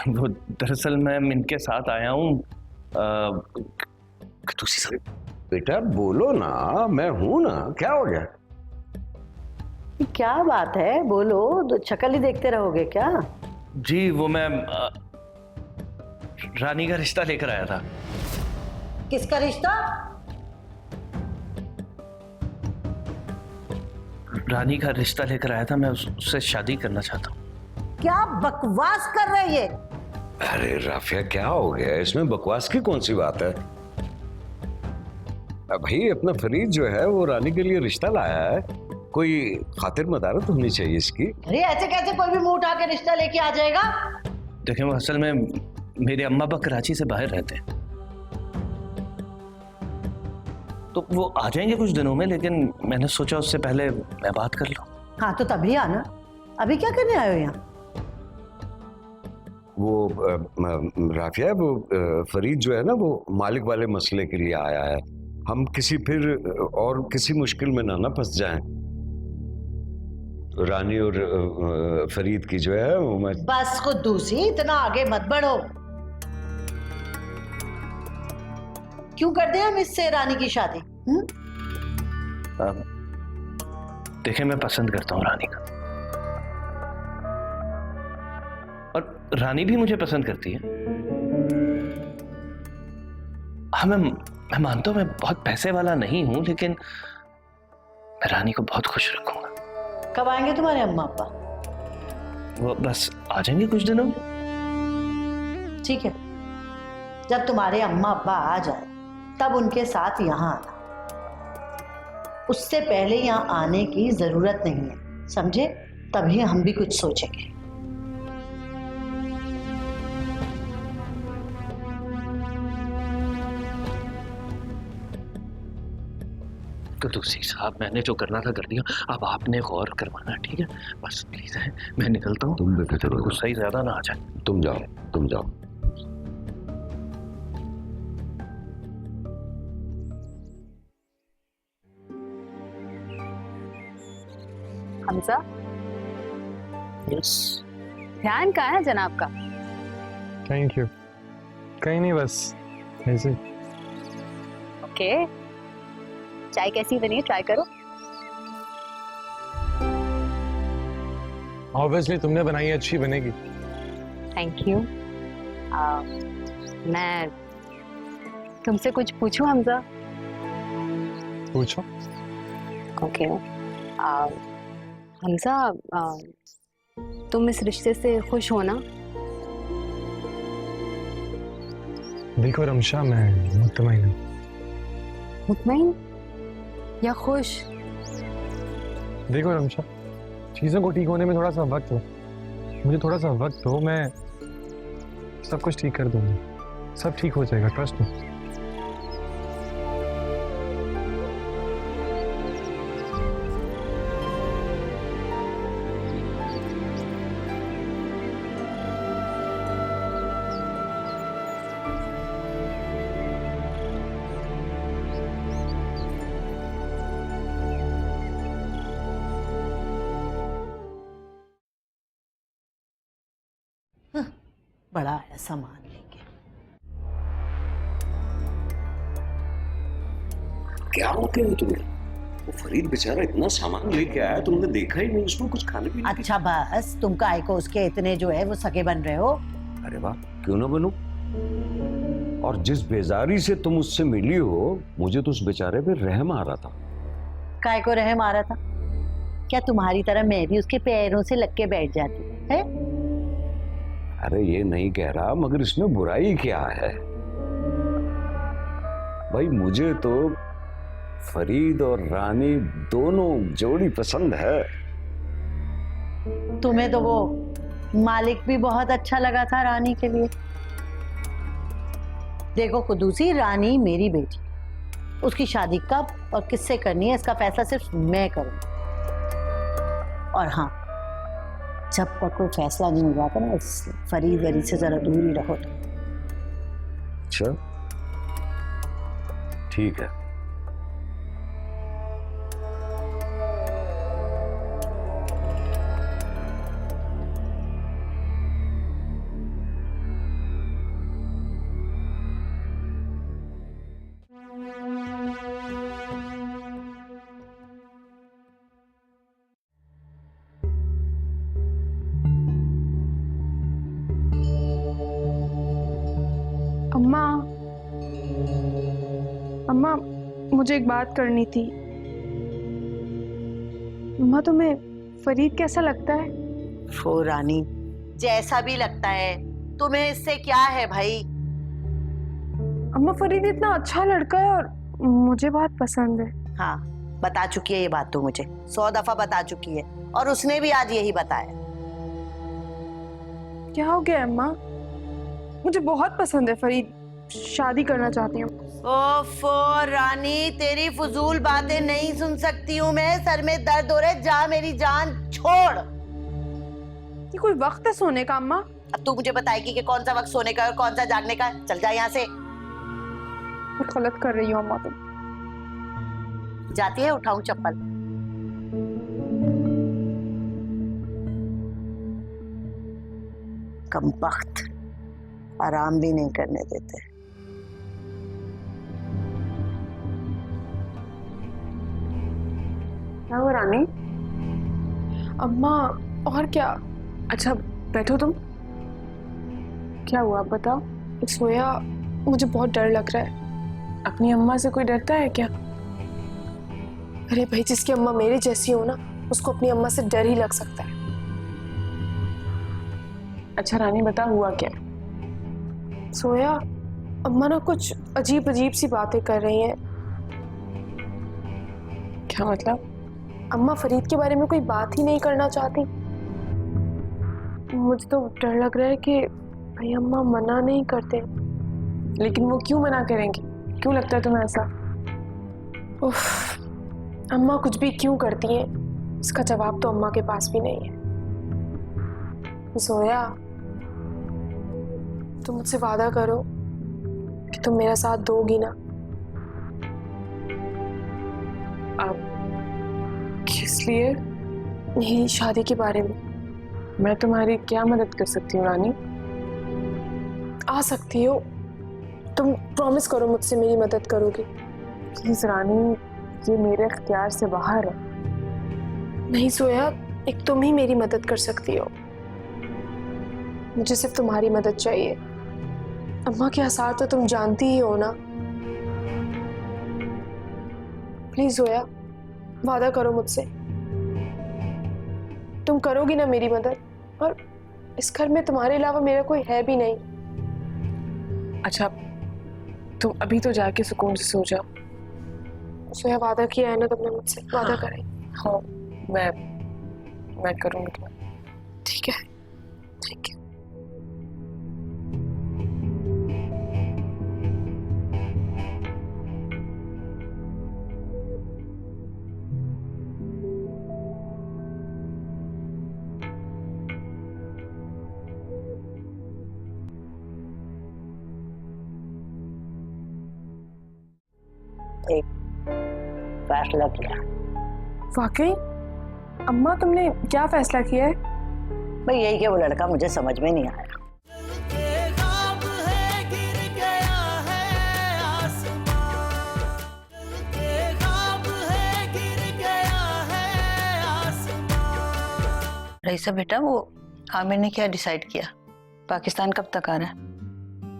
वो दरअसल मैं इनके साथ आया हूँ। बेटा बोलो ना, मैं हूं ना, क्या हो गया? क्या बात है, बोलो। तो शक्ल ही देखते रहोगे क्या? जी वो मैं रानी का रिश्ता लेकर आया था। किसका रिश्ता? रानी का रिश्ता लेकर आया था, मैं उससे शादी करना चाहता हूँ। क्या बकवास कर रहे हैं? अरे राफिया क्या हो गया? इसमें बकवास की कौन सी बात है? भाई अपना फरीद जो है वो रानी के लिए रिश्ता लाया है, कोई खातिर मदारत होनी चाहिए इसकी। अरे ऐसे कैसे कोई भी मुंह उठा के रिश्ता लेके आ जाएगा? देखिए वो असल में मेरे अम्मा अब्बा कराची से बाहर रहते हैं, तो वो आ जाएंगे कुछ दिनों में, लेकिन मैंने सोचा उससे पहले मैं बात कर लूं। हाँ तो तभी आना। अभी क्या करने आए हो यहाँ? वो राफिया वो फरीद जो है ना वो मालिक वाले मसले के लिए आया है। हम किसी फिर और किसी मुश्किल में ना फंस जाएं। रानी और फरीद की जो है वो मैं बस कुद्दूसी, इतना आगे मत बढ़ो। क्यों कर दें हम इससे रानी की शादी? देखिए मैं पसंद करता हूँ रानी का, और रानी भी मुझे पसंद करती है। हाँ मैं मानता हूं मैं बहुत पैसे वाला नहीं हूं, लेकिन मैं रानी को बहुत खुश रखूंगा। कब आएंगे तुम्हारे अम्मा अब्बा? वो बस आ जाएंगे कुछ दिनों में। ठीक है, जब तुम्हारे अम्मा अब्बा आ जाए तब उनके साथ यहाँ आना। उससे पहले यहाँ आने की जरूरत नहीं है, समझे? तभी हम भी कुछ सोचेंगे। तो दूसरी साहब मैंने जो करना था कर दिया, अब आपने गौर करवाना, ठीक है? बस प्लीज है, मैं निकलता हूँ। तुम बेफिक्र हो, गुस्सा ही ज्यादा ना आ जाए। तुम जाओ, तुम जाओ। हमजा, यस ध्यान कहाँ है जनाब का? Thank you. कहीं नहीं, बस ऐसे। ओके, चाय कैसी बनी है? ट्राई करो। ऑब्वियसली तुमने बनाई है, अच्छी बनेगी। Thank you. मैं तुमसे कुछ पूछूं हमजा? पूछो। ओके। हमजा, तुम इस रिश्ते से खुश हो ना? देखो रमशा, मैं मुतमईन हूँ। मुतमईन या खुश? देखो रमशा, चीज़ों को ठीक होने में थोड़ा सा वक्त हो, मुझे थोड़ा सा वक्त हो, मैं सब कुछ ठीक कर दूंगा। सब ठीक हो जाएगा, ट्रस्ट मी। बड़ा आया सामान लेके। क्या हो गया तुम्हें? वो फरीद बेचारा इतना सामान लेके आया, तुमने देखा ही नहीं उसको कुछ खाने पीने? अच्छा बस, तुम काय को उसके इतने जो है वो सगे बन रहे हो? अरे वाह, क्यों ना बनूं? और जिस बेजारी से तुम उससे मिली हो, मुझे तो उस बेचारे पे रहम आ रहा था। काय को रहम आ रहा था? क्या तुम्हारी तरह मैं भी उसके पैरों से लग के बैठ जाती है? अरे ये नहीं कह रहा, मगर इसमें बुराई क्या है? भाई मुझे तो फरीद और रानी दोनों जोड़ी पसंद है। तुम्हें तो वो मालिक भी बहुत अच्छा लगा था रानी के लिए। देखो कुद्दूसी, रानी मेरी बेटी, उसकी शादी कब और किससे करनी है इसका फैसला सिर्फ मैं करूंगी। और हाँ, जब तक कोई फैसला नहीं हो जाता ना, इस फरीद वरीद से जरा दूर ही रहो। अच्छा ठीक है। अम्मा, अम्मा मुझे एक बात करनी थी। अम्मा तुम्हें फरीद कैसा लगता है? वो रानी, जैसा भी लगता है, तुम्हें इससे क्या है भाई? अम्मा फरीद इतना अच्छा लड़का है और मुझे बहुत पसंद है। हाँ, बता चुकी है ये बात तो मुझे, 100 दफा बता चुकी है, और उसने भी आज यही बताया। क्या हो गया अम्मा? मुझे बहुत पसंद है फरीद, शादी करना चाहती हूँ। ओफो रानी, तेरी फजूल बातें नहीं सुन सकती हूँ मैं, सर में दर्द हो रहा है, जा मेरी जान छोड़। ये कोई वक्त है सोने का अम्मा? अब तू मुझे बताएगी कि कौन सा वक्त सोने का और कौन सा जागने का? चल जा यहाँ से। गलत कर रही हो अम्मा तुम। जाती है, उठाऊं चप्पल? कमबख्त, आराम भी नहीं करने देते। क्या हुआ रानी? अम्मा और क्या? अच्छा बैठो तुम। क्या हुआ बताओ। सोया, मुझे बहुत डर लग रहा है। अपनी अम्मा से कोई डरता है क्या? अरे भाई, जिसकी अम्मा मेरे जैसी हो ना, उसको अपनी अम्मा से डर ही लग सकता है। अच्छा रानी बता, हुआ क्या? सोया, अम्मा ना कुछ अजीब अजीब सी बातें कर रही हैं। क्या मतलब? अम्मा फरीद के बारे में कोई बात ही नहीं करना चाहती। मुझे तो डर लग रहा है कि भाई अम्मा मना नहीं करते। लेकिन वो क्यों मना करेंगे? क्यों लगता है तुम्हें ऐसा? उफ, अम्मा कुछ भी क्यों करती हैं, इसका जवाब तो अम्मा के पास भी नहीं है। सोया, तुम मुझसे वादा करो कि तुम मेरा साथ दोगी ना? अब किस लिए? यही शादी के बारे में। मैं तुम्हारी क्या मदद कर सकती हूँ रानी? आ सकती हो, तुम प्रॉमिस करो मुझसे मेरी मदद करोगी। प्लीज रानी, ये मेरे इख्तियार से बाहर है। नहीं सोया, एक तुम ही मेरी मदद कर सकती हो। मुझे सिर्फ तुम्हारी मदद चाहिए। अम्मा के हालात तो तुम जानती ही हो ना। प्लीज सोया, वादा करो मुझसे, तुम करोगी ना मेरी मदद? और इस घर में तुम्हारे अलावा मेरा कोई है भी नहीं। अच्छा, तुम अभी तो जाके सुकून से सो जाओ। सोया, वादा किया है ना तुमने मुझसे? वादा करें? हाँ, मैं करूँगी। ठीक है, ठीक है। एक फैसला किया। वाकई? अम्मा तुमने क्या फैसला किया है? भाई यही कि वो लड़का मुझे समझ में नहीं आया। रईसा बेटा, वो आमिर ने क्या डिसाइड किया? पाकिस्तान कब तक आ रहा है?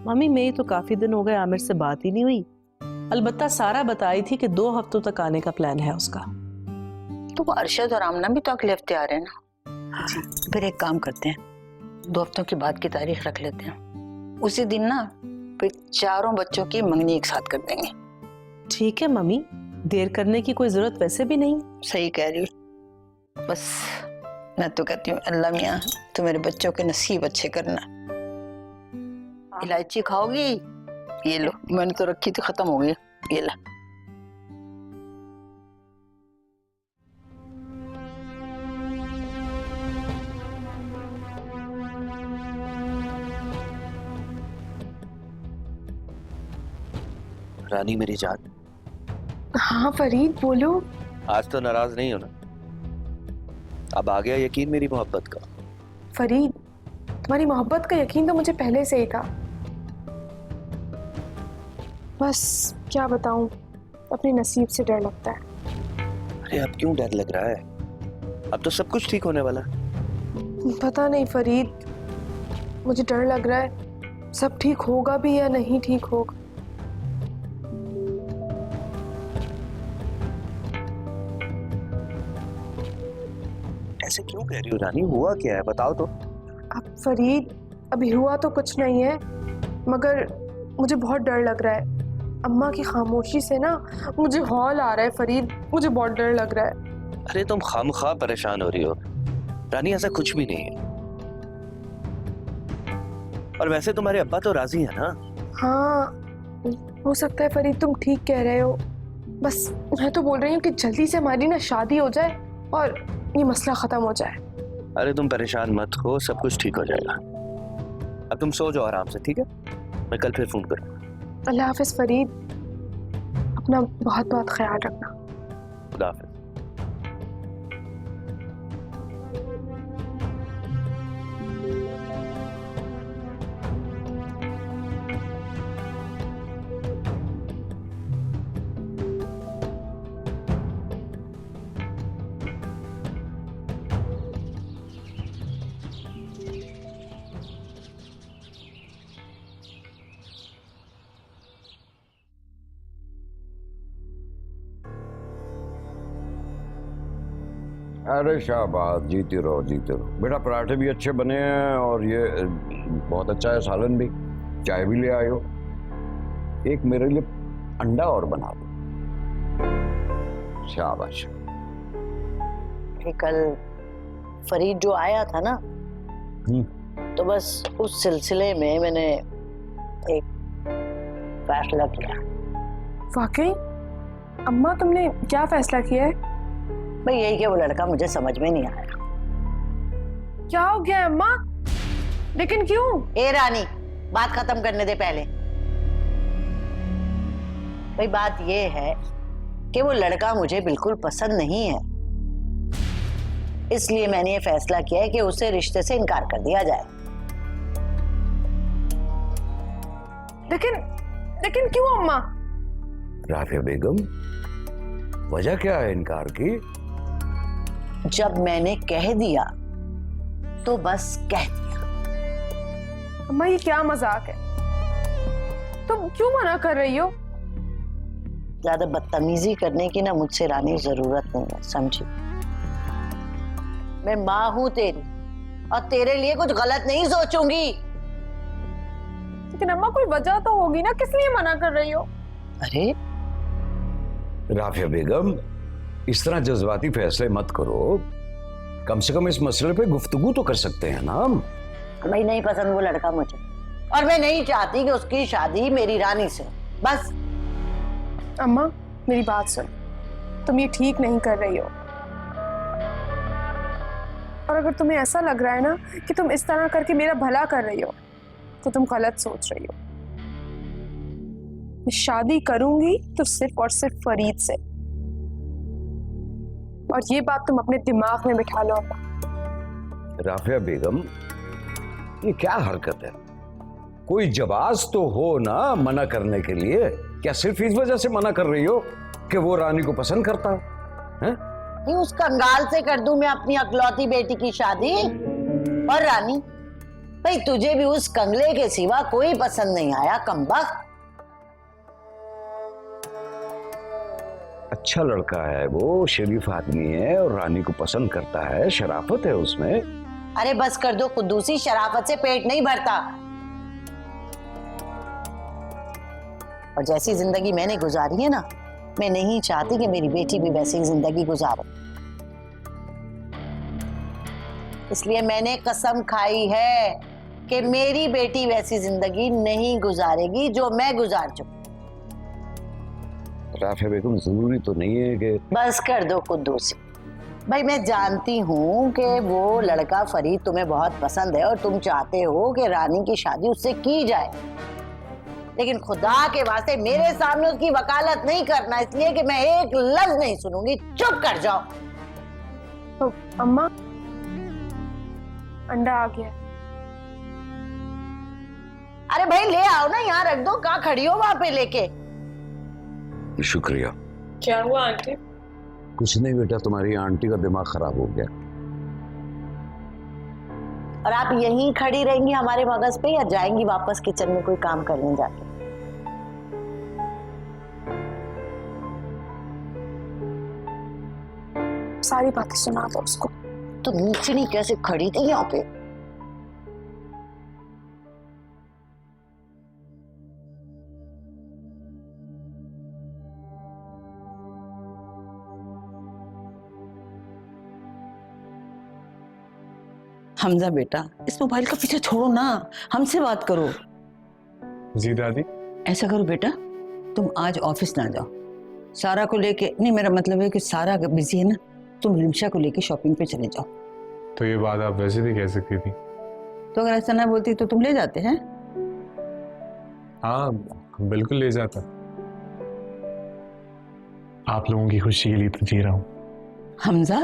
मम्मी, मेरी तो काफी दिन हो गए आमिर से बात ही नहीं हुई। अलबत्ता सारा बताई थी कि 2 हफ्तों तक आने का प्लान है उसका। तो वो अरशद और आमना भी तो अगले हफ्ते आ रहे हैं ना। जी, फिर एक काम करते हैं, 2 हफ्तों की बाद की तारीख रख लेते हैं। उसी दिन ना फिर चारों बच्चों की मंगनी एक साथ कर देंगे। ठीक है मम्मी, देर करने की कोई जरूरत वैसे भी नहीं। सही कह रही हो। बस मैं तो कहती हूँ, अल्लाह मियाँ तो मेरे बच्चों के नसीब अच्छे करना। इलायची खाओगी? ये लो, मैंने तो रखी थी, खत्म हो गई, ये ला। रानी मेरी जान, हाँ फरीद, बोलो। आज तो नाराज नहीं हो ना? अब आ गया यकीन मेरी मोहब्बत का? फरीद, तुम्हारी मोहब्बत का यकीन तो मुझे पहले से ही था। बस क्या बताऊं, अपने नसीब से डर लगता है। अरे अब क्यों डर लग रहा है? अब तो सब कुछ ठीक होने वाला। पता नहीं फरीद, मुझे डर लग रहा है सब ठीक होगा भी या नहीं ठीक होगा। ऐसे क्यों कह रही हो रानी? हुआ क्या है बताओ तो। अब फरीद, अभी हुआ तो कुछ नहीं है, मगर मुझे बहुत डर लग रहा है। अम्मा की खामोशी से ना मुझे हौल आ रहा है फरीद, मुझे बहुत डर लग रहा है। अरे तुम खामखा परेशान हो रही हो रानी, ऐसा कुछ भी नहीं है। और वैसे तुम्हारे अब्बा तो राजी है ना? हाँ हो सकता है फरीद, तुम ठीक कह रहे हो। बस मैं तो बोल रही हूँ कि जल्दी से हमारी ना शादी हो जाए और ये मसला खत्म हो जाए। अरे तुम परेशान मत हो, सब कुछ ठीक हो जाएगा। अब तुम सो जाओ आराम से, ठीक है? मैं कल फिर फोन करूँगा। अल्लाह हाफिज फरीद, अपना बहुत बहुत ख्याल रखना। खुदा हाफिज। अरे शाबाश, जीती रहो जीते रहो बेटा। पराठे भी अच्छे बने हैं और ये बहुत अच्छा है, सालन भी। चाय भी ले आयो। एक मेरे लिए अंडा और बना दो। शाबाश। कि कल फरीद जो आया था ना, तो बस उस सिलसिले में मैंने एक फैसला किया। वाकई अम्मा, तुमने क्या फैसला किया है? भाई यही कि वो लड़का मुझे समझ में नहीं आया। क्या हो गया अम्मा? लेकिन क्यों? ए रानी, बात खत्म करने दे पहले। भाई बात ये है कि वो लड़का मुझे बिल्कुल पसंद नहीं है, इसलिए मैंने ये फैसला किया है कि उसे रिश्ते से इनकार कर दिया जाए। लेकिन क्यों अम्मा? राफिया बेगम, वजह क्या है इनकार की? जब मैंने कह दिया तो बस कह दिया। अम्मा ये क्या मजाक है? तुम क्यों मना कर रही हो? ज्यादा बदतमीजी करने की ना मुझसे रानी जरूरत नहीं है, समझी? मैं माँ हूं तेरी और तेरे लिए कुछ गलत नहीं सोचूंगी। लेकिन अम्मा कोई वजह तो होगी ना, किस लिए मना कर रही हो? अरे राफिया बेगम, इस तरह जज्बाती फैसले मत करो। कम से कम इस मसले पे गुफ्तगू तो कर सकते हैं ना हम। भाई नहीं पसंद वो लड़का मुझे, और मैं नहीं चाहती कि उसकी शादी मेरी रानी से। बस। अम्मा मेरी बात सुन, तुम ये ठीक नहीं कर रही हो। और अगर तुम्हें ऐसा लग रहा है ना कि तुम इस तरह करके मेरा भला कर रही हो, तो तुम गलत सोच रही हो। मैं शादी करूंगी तो सिर्फ और सिर्फ फरीद से, और ये बात तुम अपने दिमाग में बिठा लो। राफिया बेगम, ये क्या हरकत है? कोई जवाब तो हो ना मना करने के लिए। क्या सिर्फ इस वजह से मना कर रही हो कि वो रानी को पसंद करता है? नहीं, उस कंगाल से कर दूं मैं अपनी अकलौती बेटी की शादी? और रानी, भाई तुझे भी उस कंगले के सिवा कोई पसंद नहीं आया, कमबख्त। अच्छा लड़का है वो, शरीफ आदमी है और रानी को पसंद करता है, शराफत है उसमें। अरे बस कर दो कुद्दूसी, शराफत से पेट नहीं भरता। और जैसी जिंदगी मैंने गुजारी है ना, मैं नहीं चाहती कि मेरी बेटी भी वैसी जिंदगी गुजारे। इसलिए मैंने कसम खाई है कि मेरी बेटी वैसी जिंदगी नहीं गुजारेगी जो मैं गुजार चुकी। राफिया बेगम, जरूरी तो नहीं है कि बस कर दो कुद्दूसी। भाई मैं जानती हूँ कि वो लड़का फरीद तुम्हें बहुत पसंद है और तुम चाहते हो कि रानी की शादी उससे की जाए, लेकिन खुदा के वास्ते मेरे सामने उसकी वकालत नहीं करना, इसलिए कि मैं एक लफ्ज नहीं सुनूंगी। चुप कर जाओ। तो अम्मा, अंडा आ गया। अरे भाई ले आओ ना, यहाँ रख दो, कहाँ खड़ी हो वहां पे लेके? शुक्रिया। क्या हुआ आंटी? कुछ नहीं बेटा, तुम्हारी आंटी का दिमाग खराब हो गया। और आप यहीं खड़ी रहेंगी हमारे मगज पे या जाएंगी वापस किचन में कोई काम करने जाके? सारी बातें सुना दो उसको। तो नीचे नहीं कैसे खड़ी थी यहाँ पे? हमजा बेटा, इस मोबाइल का पीछे छोड़ो ना, हमसे बात करो। जी दादी। ऐसा करो बेटा, तुम आज ऑफिस ना जाओ, सारा को लेके, नहीं मेरा मतलब है कि सारा अगर बिजी है ना, तुम रिमशा को लेके शॉपिंग पे चले जाओ। तो ये बात आप वैसे भी कह सकती थी। तो अगर ऐसा ना बोलती तो तुम ले जाते हैं? हाँ बिल्कुल ले जाता। आप लोगों की खुशी के लिए तो जी रहा हूँ। हमजा,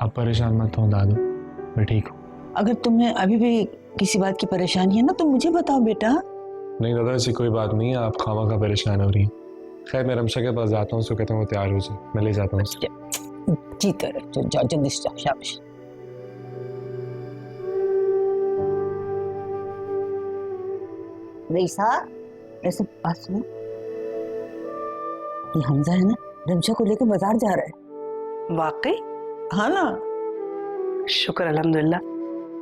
आप परेशान मत हो दादू, मैं ठीक हूँ। अगर तुम्हें अभी भी किसी बात की परेशानी है ना तो मुझे बताओ बेटा। नहीं दादा, ऐसी कोई बात नहीं है, आप खामा का परेशान हो रही हैं। खैर मैं रमशा के पास जाता हूँ, उसको कहता हूँ वो तैयार हो जाए, मैं ले जाता हूँ। जीते रहो, जाओ जल्दी से जाओ, शाबाश। रईसा, ऐसे बात सुनो, ये हमजा है ना, रिमशा को लेकर बाजार जा रहा है। वाकई? हाँ ना, शुक्र अल्हम्दुलिल्लाह,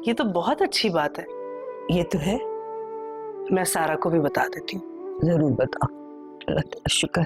ये तो बहुत अच्छी बात है। ये तो है। मैं सारा को भी बता देती हूँ। जरूर बताओ, शुक्र।